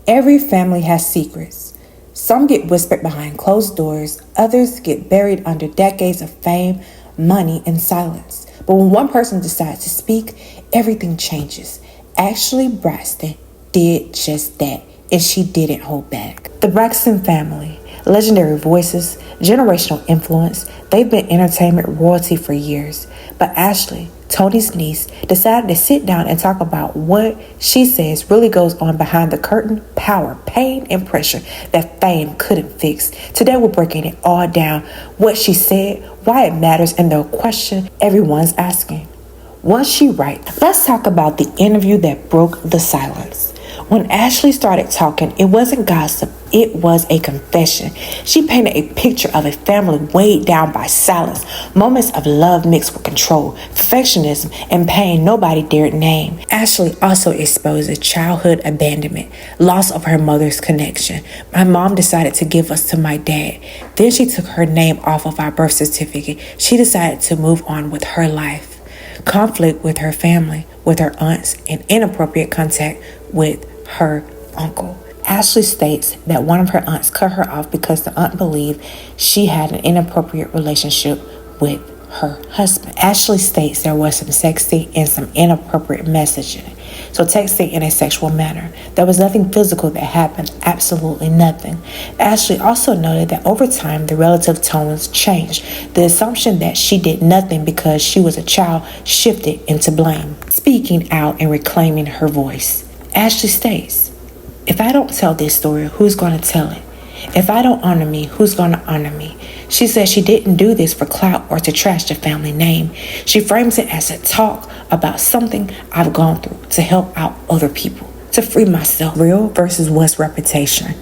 Every family has secrets. Some get whispered behind closed doors, others get buried under decades of fame, money, and silence. But when one person decides to speak, everything changes. Ashlee Braxton did just that, and she didn't hold back. The Braxton family, legendary voices, generational influence, they've been entertainment royalty for years. But Ashlee, Toni's niece, decided to sit down and talk about what she says really goes on behind the curtain: power, pain, and pressure that fame couldn't fix. Today we're breaking it all down: what she said, why it matters, and the question everyone's asking: was she right? Let's talk about the interview that broke the silence. When Ashlee started talking, it wasn't gossip, it was a confession. She painted a picture of a family weighed down by silence, moments of love mixed with control, perfectionism, and pain nobody dared name. Ashlee also exposed a childhood abandonment, loss of her mother's connection. My mom decided to give us to my dad. Then she took her name off of our birth certificate. She decided to move on with her life. Conflict with her family, with her aunts, and inappropriate contact with her uncle. Ashlee states that one of her aunts cut her off because the aunt believed she had an inappropriate relationship with her husband. Ashlee states there was some sexting and some inappropriate messaging. So texting in a sexual manner. There was nothing physical that happened, absolutely nothing. Ashlee also noted that over time, the relative tones changed. The assumption that she did nothing because she was a child shifted into blame. Speaking out and reclaiming her voice. Ashlee states, "If I don't tell this story, who's going to tell it? If I don't honor me, who's going to honor me?" She says she didn't do this for clout or to trash the family name. She frames it as a talk about something I've gone through to help out other people, to free myself. Real versus what's reputation.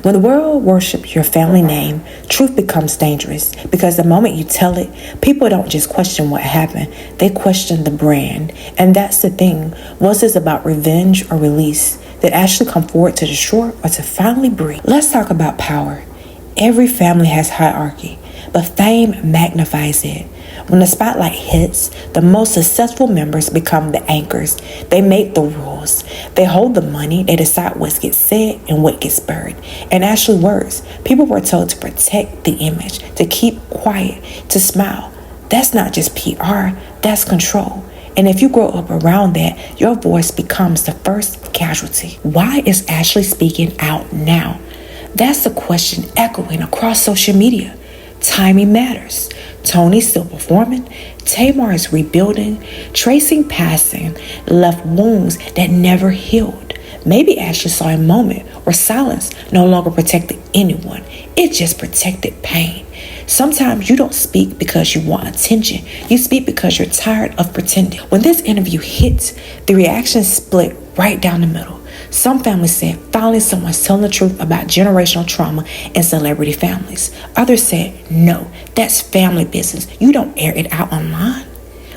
When the world worships your family name, truth becomes dangerous because the moment you tell it, people don't just question what happened, they question the brand. And that's the thing. Was this about revenge or release? Did Ashlee come forward to destroy or to finally breathe? Let's talk about power. Every family has hierarchy, but fame magnifies it. When the spotlight hits, the most successful members become the anchors. They make the rules. They hold the money. They decide what gets said and what gets buried. And Ashlee words, people were told to protect the image, to keep quiet, to smile. That's not just PR, that's control. And if you grow up around that, your voice becomes the first casualty. Why is Ashlee speaking out now? That's the question echoing across social media. Timing matters. Toni's still performing. Tamar is rebuilding. Tracy passing left wounds that never healed. Maybe Ashlee saw a moment where silence no longer protected anyone. It just protected pain. Sometimes you don't speak because you want attention. You speak because you're tired of pretending. When this interview hits, the reaction split right down the middle. Some families said, finally someone's telling the truth about generational trauma in celebrity families. Others said, no, that's family business. You don't air it out online.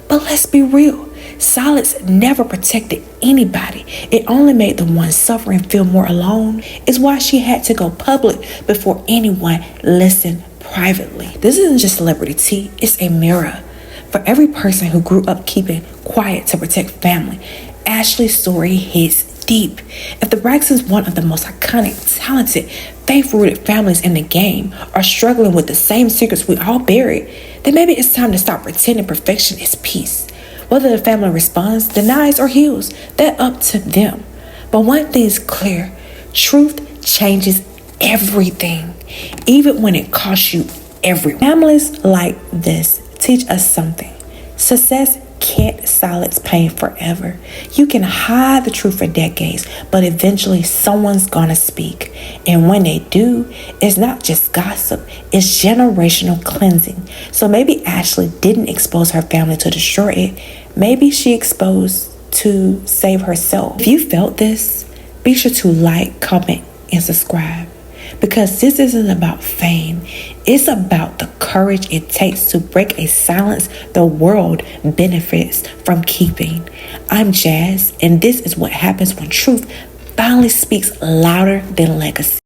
But let's be real. Silence never protected anybody. It only made the ones suffering feel more alone. It's why she had to go public before anyone listened privately. This isn't just celebrity tea. It's a mirror. For every person who grew up keeping quiet to protect family, Ashlee's story hits deep. If the Braxtons, one of the most iconic, talented, faith-rooted families in the game, are struggling with the same secrets we all buried, then maybe it's time to stop pretending perfection is peace. Whether the family responds, denies, or heals, that's up to them. But one thing's clear: truth changes everything, even when it costs you everything. Families like this teach us something. Success can't silence pain forever. You can hide the truth for decades, but eventually someone's gonna speak. And when they do, it's not just gossip, it's generational cleansing. So maybe Ashlee didn't expose her family to destroy it. Maybe she exposed to save herself. If you felt this, be sure to like, comment, and subscribe. Because this isn't about fame. It's about the courage it takes to break a silence the world benefits from keeping. I'm Jazz, and this is what happens when truth finally speaks louder than legacy.